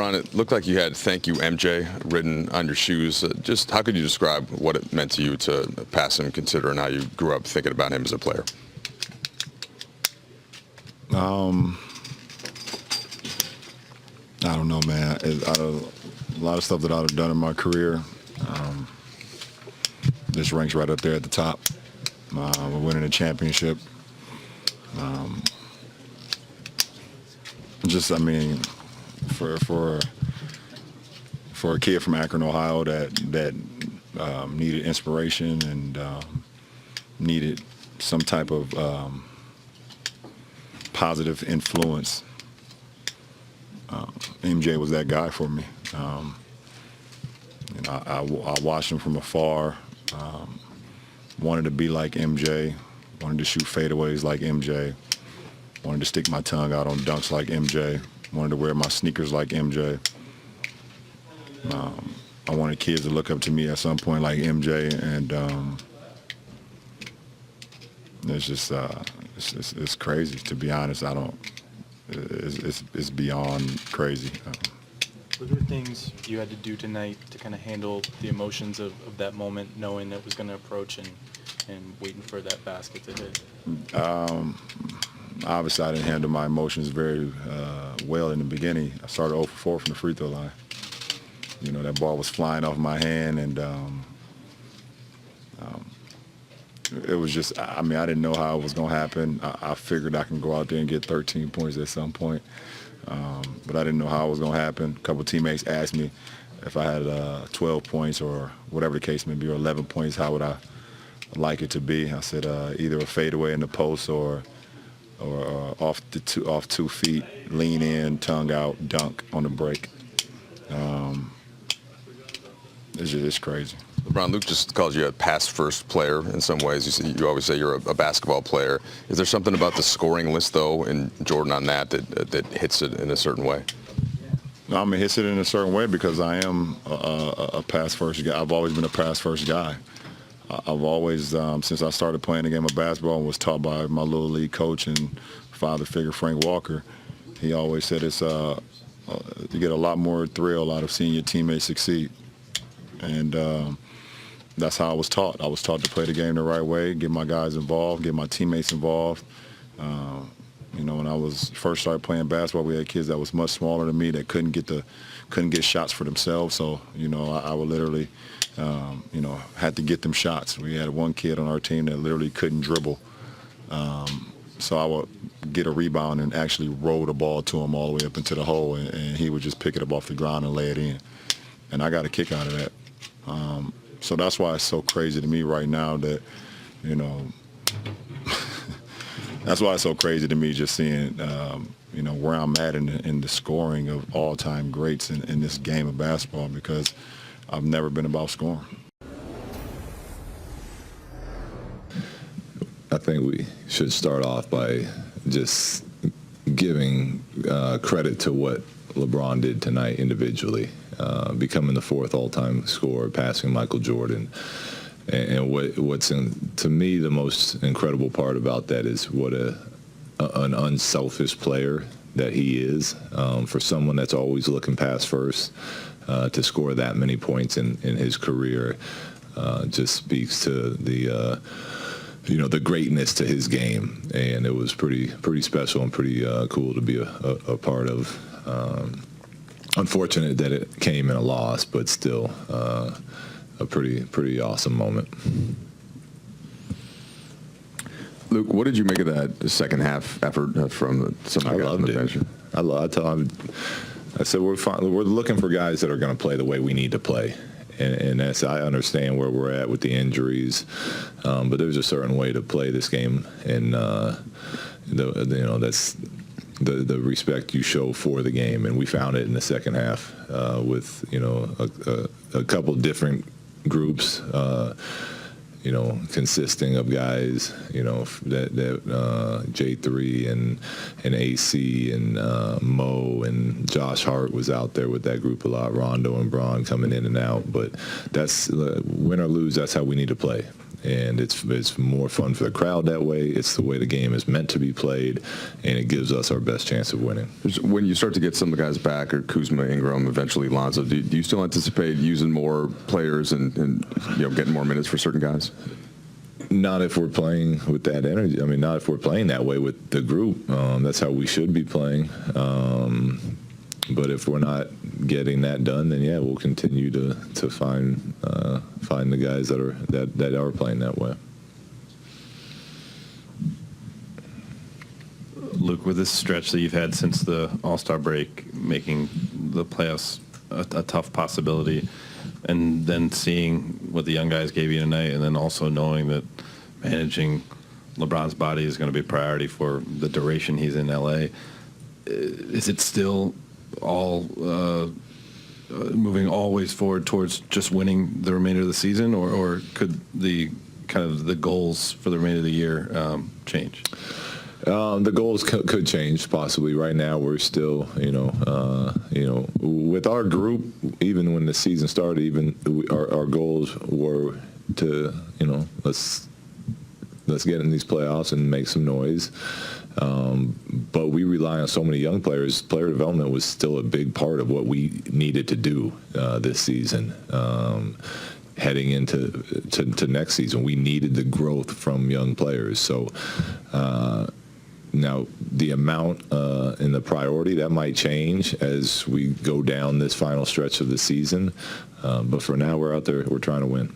LeBron, it looked like you had "Thank you, MJ" written on your shoes. Just how could you describe what it meant to you to pass him, considering how you grew up thinking about him as a player? I don't know, man. A lot of stuff that I've done in my career, this ranks right up there at the top. We're winning a championship. I mean, for a kid from Akron, Ohio, that needed inspiration and needed some type of positive influence, MJ was that guy for me. I watched him from afar. Wanted to be like MJ. Wanted to shoot fadeaways like MJ. Wanted to stick my tongue out on dunks like MJ. Wanted to wear my sneakers like MJ. I wanted kids to look up to me at some point like MJ, and it's just it's crazy, to be honest. It's beyond crazy. Were there things you had to do tonight to kind of handle the emotions of that moment, knowing it was going to approach and waiting for that basket to hit? Obviously, I didn't handle my emotions very well in the beginning. I started 0 for 4 from the free throw line. You know, that ball was flying off my hand, and it was just, I mean, I didn't know how it was going to happen. I figured I can go out there and get 13 points at some point, but I didn't know how it was going to happen. A couple teammates asked me if I had 12 points or whatever the case may be, or 11 points, how would I like it to be? I said either a fadeaway in the post or off 2 feet, lean in, tongue out, dunk on the break. It's crazy. LeBron, Luke just calls you a pass-first player in some ways. You always say you're a basketball player. Is there something about the scoring list, though, in Jordan on that hits it in a certain way? No, I mean, hits it in a certain way because I am a pass-first guy. I've always been a pass-first guy. I've always, since I started playing the game of basketball and was taught by my little league coach and father figure, Frank Walker, he always said it's you get a lot more thrill out of seeing your teammates succeed. And that's how I was taught. I was taught to play the game the right way, get my guys involved, get my teammates involved. You know, when I first started playing basketball, we had kids that was much smaller than me that couldn't get shots for themselves. So, you know, I would literally, you know, had to get them shots. We had one kid on our team that literally couldn't dribble. So I would get a rebound and actually roll the ball to him all the way up into the hole, and he would just pick it up off the ground and lay it in. And I got a kick out of that. So that's why it's so crazy to me right now that, you know, that's why it's so crazy to me just seeing, you know, where I'm at in the scoring of all-time greats in this game of basketball, because I've never been about scoring. I think we should start off by just giving credit to what LeBron did tonight individually, becoming the 4th all-time scorer, passing Michael Jordan. And what's to me the most incredible part about that is what an unselfish player that he is. For someone that's always looking pass first, to score that many points in his career just speaks to the you know, the greatness to his game, and it was pretty special and pretty cool to be a part of. Unfortunate that it came in a loss, but still a pretty awesome moment. Luke, what did you make of that second half effort from some of the guys on the bench? I said we're looking for guys that are going to play the way we need to play. And that's, I understand where we're at with the injuries, but there's a certain way to play this game, and you know, that's the respect you show for the game, and we found it in the second half with, you know, a couple different groups, you know, consisting of guys, you know, that J3 and AC and Mo and Josh Hart was out there with that group a lot, Rondo and Bron coming in and out. But that's, win or lose, that's how we need to play. And it's more fun for the crowd that way. It's the way the game is meant to be played, and it gives us our best chance of winning. When you start to get some of the guys back, or Kuzma, Ingram, eventually Lonzo, do you still anticipate using more players and getting more minutes for certain guys? Not if we're playing with that energy. I mean, not if we're playing that way with the group. That's how we should be playing. But if we're not getting that done, then yeah, we'll continue to find the guys that are playing that way. Luke, with this stretch that you've had since the All-Star break, making the playoffs a tough possibility, and then seeing what the young guys gave you tonight, and then also knowing that managing LeBron's body is going to be a priority for the duration he's in LA, is it still all moving always forward towards just winning the remainder of the season, or could the kind of the goals for the remainder of the year change? The goals could change possibly. Right now, we're still, with our group. Even when the season started, our goals were to, let's get in these playoffs and make some noise. But we rely on so many young players. Player development was still a big part of what we needed to do this season. Heading into next season, we needed the growth from young players. So. Now, the amount and the priority, that might change as we go down this final stretch of the season. But for now, we're out there, we're trying to win.